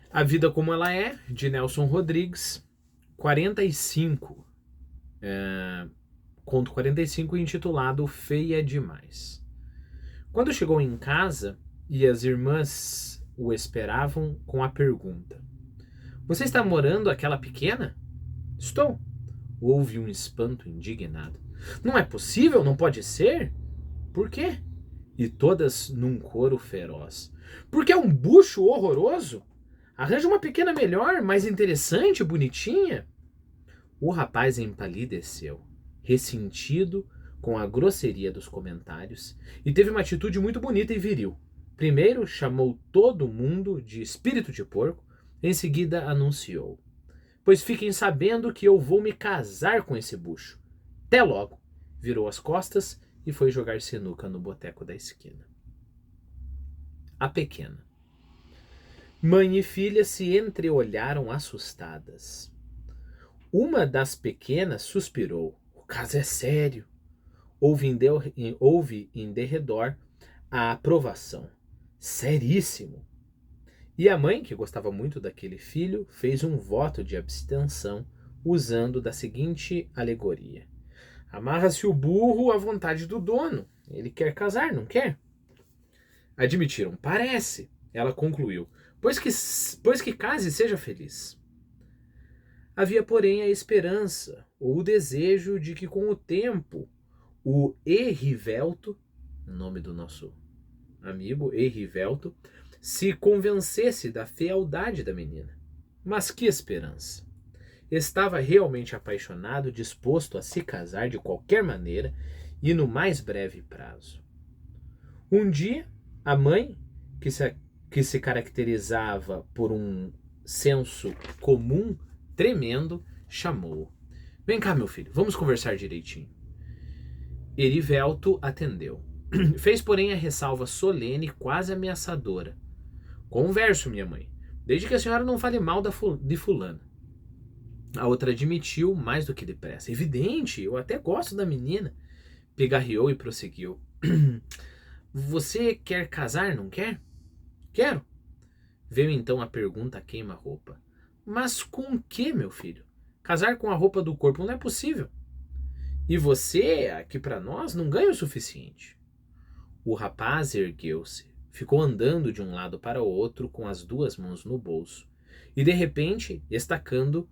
A Vida Como Ela É, de Nelson Rodrigues, 45, conto 45, intitulado Feia Demais. Quando chegou em casa e as irmãs o esperavam com a pergunta: Você está morando aquela pequena? Estou. Houve um espanto indignado. Não é possível, não pode ser? Por quê? E todas num coro feroz. Porque é um bucho horroroso? Arranja uma pequena melhor, mais interessante, bonitinha. O rapaz empalideceu, ressentido com a grosseria dos comentários, e teve uma atitude muito bonita e viril. Primeiro chamou todo mundo de espírito de porco, em seguida anunciou: Pois fiquem sabendo que eu vou me casar com esse bucho. Até logo! Virou as costas e foi jogar sinuca no boteco da esquina. A pequena. Mãe e filha se entreolharam assustadas. Uma das pequenas suspirou. O caso é sério. Houve em derredor a aprovação. Seríssimo. E a mãe, que gostava muito daquele filho, fez um voto de abstenção usando da seguinte alegoria: Amarra-se o burro à vontade do dono. Ele quer casar, não quer? Admitiram. Parece. Ela concluiu. Pois que case e seja feliz. Havia, porém, a esperança ou o desejo de que, com o tempo, o Erivelto, o nome do nosso amigo Erivelto, se convencesse da fealdade da menina. Mas que esperança! Estava realmente apaixonado, disposto a se casar de qualquer maneira e no mais breve prazo. Um dia, a mãe, que se caracterizava por um senso comum tremendo, chamou-o. Vem cá, meu filho, vamos conversar direitinho. Erivelto atendeu. Fez, porém, a ressalva solene, quase ameaçadora. Converso, minha mãe, desde que a senhora não fale mal de fulana. A outra admitiu mais do que depressa. Evidente, eu até gosto da menina. Pigarreou e prosseguiu. Você quer casar, não quer? Quero. Veio então a pergunta a queima-roupa. Mas com que, meu filho? Casar com a roupa do corpo não é possível. E você, aqui para nós, não ganha o suficiente. O rapaz ergueu-se, ficou andando de um lado para o outro com as duas mãos no bolso e, de repente, estacando,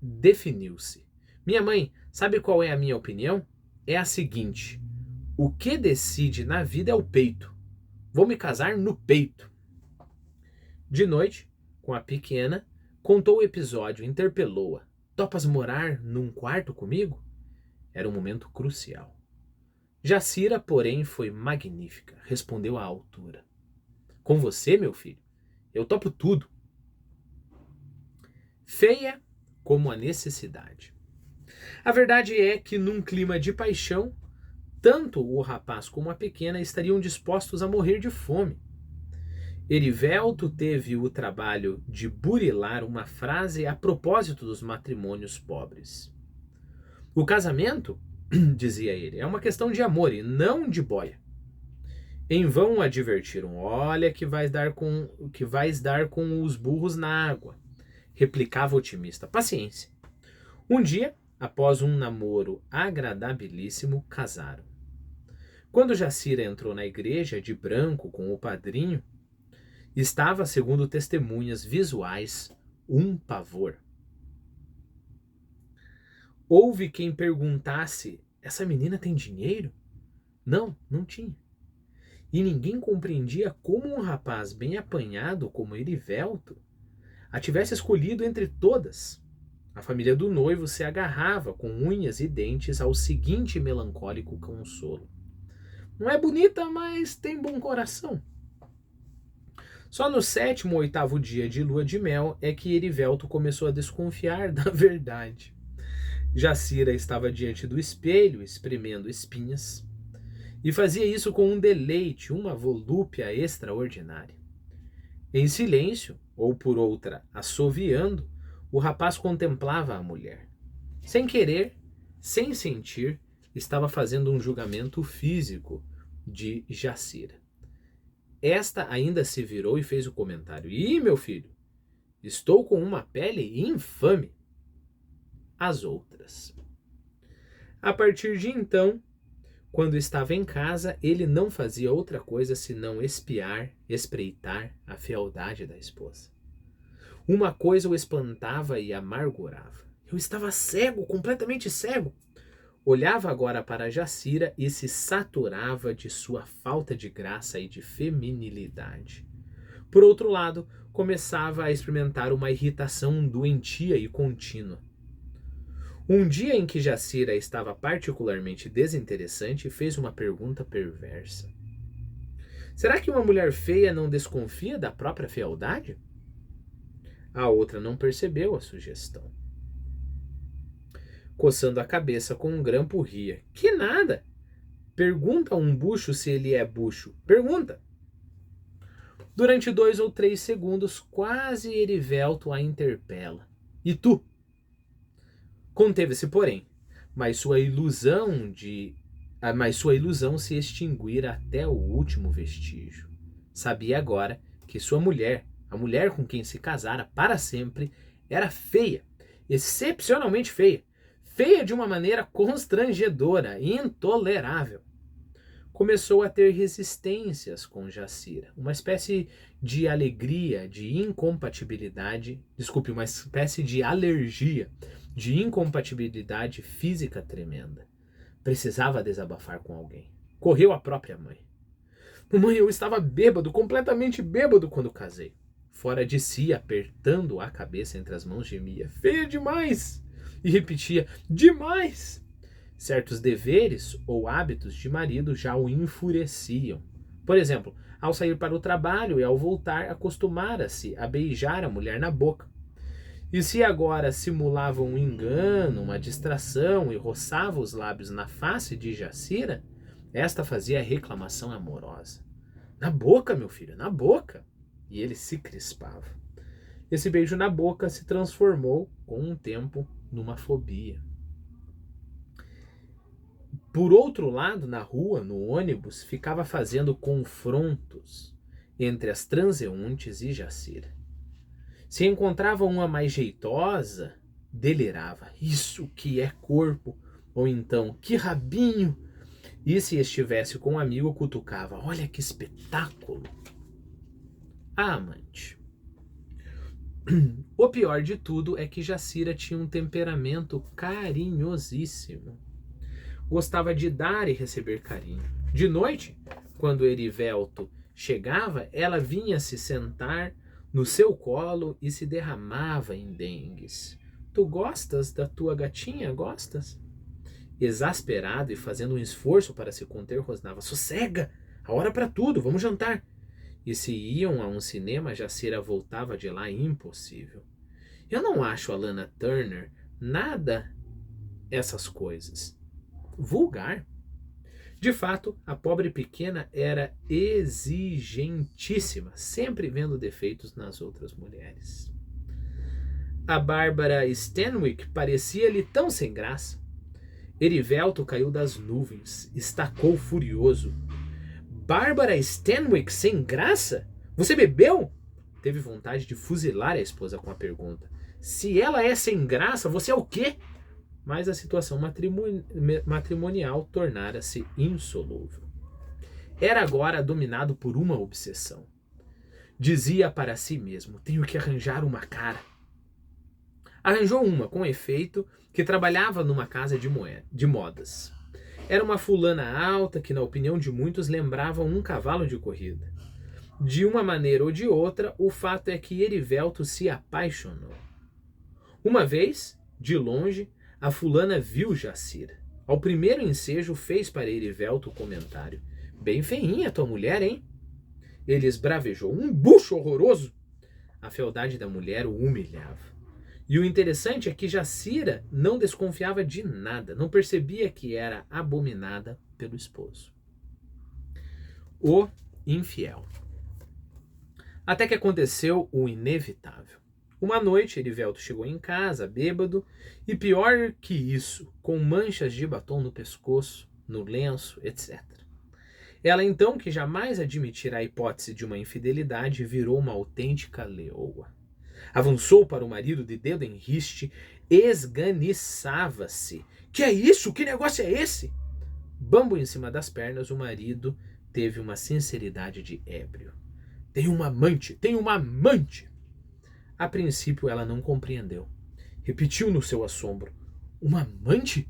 definiu-se. Minha mãe, sabe qual é a minha opinião? É a seguinte: o que decide na vida é o peito. Vou me casar no peito. De noite, com a pequena, contou o episódio, interpelou-a. Topas morar num quarto comigo? Era um momento crucial. Jacira, porém, foi magnífica. Respondeu à altura. Com você, meu filho? Eu topo tudo. Feia como a necessidade. A verdade é que, num clima de paixão, tanto o rapaz como a pequena estariam dispostos a morrer de fome. Erivelto teve o trabalho de burilar uma frase a propósito dos matrimônios pobres. O casamento, dizia ele, é uma questão de amor e não de boia. Em vão o advertiram. Olha que vais dar com os burros na água, replicava otimista. Paciência. Um dia, após um namoro agradabilíssimo, casaram. Quando Jacira entrou na igreja de branco com o padrinho, estava, segundo testemunhas visuais, um pavor. Houve quem perguntasse: essa menina tem dinheiro? Não, não tinha. E ninguém compreendia como um rapaz bem apanhado como Erivelto a tivesse escolhido entre todas. A família do noivo se agarrava com unhas e dentes ao seguinte melancólico consolo: não é bonita, mas tem bom coração. Só no 7º ou 8º dia de lua de mel é que Erivelto começou a desconfiar da verdade. Jacira estava diante do espelho, espremendo espinhas, e fazia isso com um deleite, uma volúpia extraordinária. Em silêncio, ou por outra, assoviando, o rapaz contemplava a mulher. Sem querer, sem sentir, estava fazendo um julgamento físico de Jacira. Esta ainda se virou e fez o comentário: Ih, meu filho, estou com uma pele infame. As outras. A partir de então, quando estava em casa, ele não fazia outra coisa senão espiar, espreitar a fealdade da esposa. Uma coisa o espantava e amargurava. Eu estava cego, completamente cego. Olhava agora para Jacira e se saturava de sua falta de graça e de feminilidade. Por outro lado, começava a experimentar uma irritação doentia e contínua. Um dia em que Jacira estava particularmente desinteressante, fez uma pergunta perversa. Será que uma mulher feia não desconfia da própria fealdade? A outra não percebeu a sugestão. Coçando a cabeça com um grampo, ria. Que nada! Pergunta a um bucho se ele é bucho. Pergunta! Durante 2 ou 3 segundos, quase Erivelto a interpela. E tu? Conteve-se, porém, mas sua ilusão se extinguira até o último vestígio. Sabia agora que sua mulher, a mulher com quem se casara para sempre, era feia, excepcionalmente feia, feia de uma maneira constrangedora e intolerável. Começou a ter resistências com Jacira, uma espécie de alegria, de incompatibilidade, uma espécie de alergia, de incompatibilidade física tremenda. Precisava desabafar com alguém. Correu à própria mãe. Mamãe, eu estava bêbado, completamente bêbado quando casei. Fora de si, apertando a cabeça entre as mãos, gemia. Feia demais! E repetia, demais! Certos deveres ou hábitos de marido já o enfureciam. Por exemplo, ao sair para o trabalho e ao voltar, acostumara-se a beijar a mulher na boca. E se agora simulava um engano, uma distração e roçava os lábios na face de Jacira, esta fazia reclamação amorosa. Na boca, meu filho, na boca! E ele se crispava. Esse beijo na boca se transformou, com um tempo, numa fobia. Por outro lado, na rua, no ônibus, ficava fazendo confrontos entre as transeuntes e Jacira. Se encontrava uma mais jeitosa, delirava. Isso que é corpo! Ou então, que rabinho! E se estivesse com um amigo, cutucava. Olha que espetáculo! A amante. O pior de tudo é que Jacira tinha um temperamento carinhosíssimo. Gostava de dar e receber carinho. De noite, quando Erivelto chegava, ela vinha se sentar no seu colo e se derramava em dengues. Tu gostas da tua gatinha? Gostas? Exasperado e fazendo um esforço para se conter, rosnava. Sossega! A hora para tudo, vamos jantar. E se iam a um cinema, Jacira voltava de lá impossível. Eu não acho a Lana Turner nada essas coisas. Vulgar. De fato, a pobre pequena era exigentíssima, sempre vendo defeitos nas outras mulheres. A Bárbara Stanwyck parecia-lhe tão sem graça. Erivelto caiu das nuvens, estacou furioso. Bárbara Stanwyck sem graça? Você bebeu? Teve vontade de fuzilar a esposa com a pergunta. Se ela é sem graça, você é o quê? Mas a situação matrimonial tornara-se insolúvel. Era agora dominado por uma obsessão. Dizia para si mesmo, tenho que arranjar uma cara. Arranjou uma, com efeito, que trabalhava numa casa de modas. Era uma fulana alta que, na opinião de muitos, lembrava um cavalo de corrida. De uma maneira ou de outra, o fato é que Erivelto se apaixonou. Uma vez, de longe, a fulana viu Jacira. Ao primeiro ensejo, fez para Erivelto o comentário. Bem feinha tua mulher, hein? Ele esbravejou. Um bucho horroroso! A fealdade da mulher o humilhava. E o interessante é que Jacira não desconfiava de nada, não percebia que era abominada pelo esposo. O infiel. Até que aconteceu o inevitável. Uma noite, Erivelto chegou em casa, bêbado, e pior que isso, com manchas de batom no pescoço, no lenço, etc. Ela então, que jamais admitirá a hipótese de uma infidelidade, virou uma autêntica leoa. Avançou para o marido de dedo em riste, esganiçava-se. Que é isso? Que negócio é esse? Bambo em cima das pernas, o marido teve uma sinceridade de ébrio. Tem uma amante, tem uma amante! A princípio ela não compreendeu. Repetiu no seu assombro. Uma amante?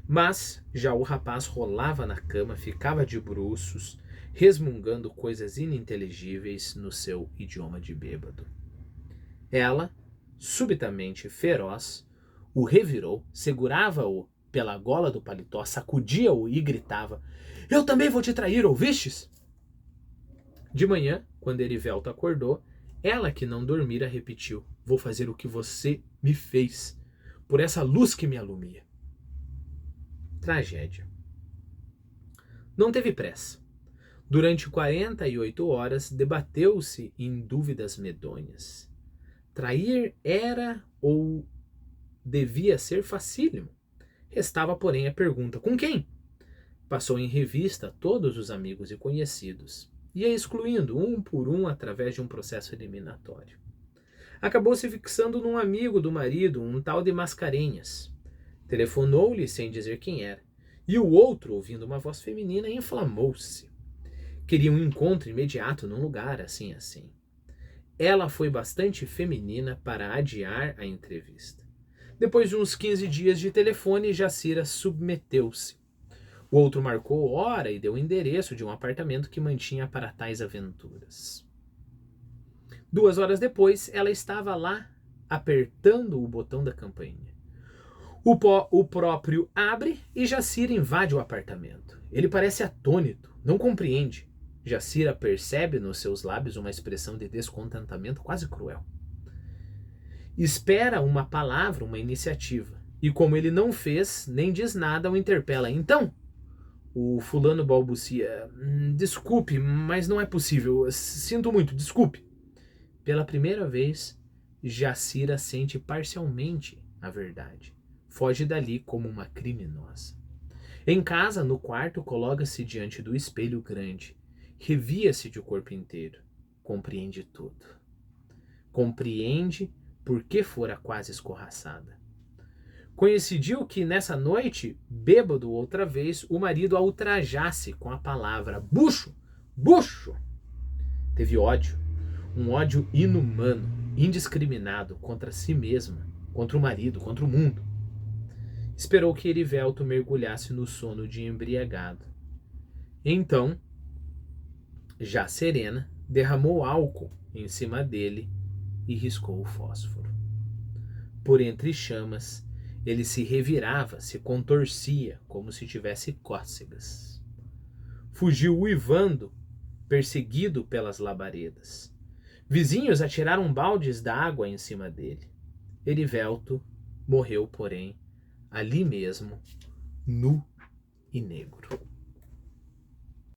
Mas já o rapaz rolava na cama, ficava de bruços, resmungando coisas ininteligíveis no seu idioma de bêbado. Ela, subitamente feroz, o revirou, segurava-o pela gola do paletó, sacudia-o e gritava: Eu também vou te trair, ouvistes? De manhã, quando Erivelto acordou, ela que não dormira repetiu: Vou fazer o que você me fez, por essa luz que me alumia. Tragédia. Não teve pressa. Durante 48 horas debateu-se em dúvidas medonhas. Trair era ou devia ser facílimo. Restava, porém, a pergunta: com quem? Passou em revista todos os amigos e conhecidos. Ia excluindo um por um através de um processo eliminatório. Acabou se fixando num amigo do marido, um tal de Mascarenhas. Telefonou-lhe sem dizer quem era. E o outro, ouvindo uma voz feminina, inflamou-se. Queria um encontro imediato num lugar assim. Ela foi bastante feminina para adiar a entrevista. Depois de uns 15 dias de telefone, Jacira submeteu-se. O outro marcou hora e deu o endereço de um apartamento que mantinha para tais aventuras. 2 horas depois, ela estava lá, apertando o botão da campainha. O próprio abre e Jacira invade o apartamento. Ele parece atônito, não compreende. Jacira percebe nos seus lábios uma expressão de descontentamento quase cruel. Espera uma palavra, uma iniciativa. E como ele não fez, nem diz nada, o interpela. Então, o fulano balbucia: Desculpe, mas não é possível. Sinto muito, desculpe. Pela primeira vez, Jacira sente parcialmente a verdade. Foge dali como uma criminosa. Em casa, no quarto, coloca-se diante do espelho grande. Revia-se de corpo inteiro. Compreende tudo. Compreende por que fora quase escorraçada. Coincidiu que nessa noite, bêbado outra vez, o marido a ultrajasse com a palavra bucho, bucho. Teve ódio, um ódio inumano, indiscriminado contra si mesma, contra o marido, contra o mundo. Esperou que Erivelto mergulhasse no sono de embriagado. Então, já serena, derramou álcool em cima dele e riscou o fósforo. Por entre chamas, ele se revirava, se contorcia, como se tivesse cócegas. Fugiu uivando, perseguido pelas labaredas. Vizinhos atiraram baldes d'água em cima dele. Erivelto morreu, porém, ali mesmo, nu e negro.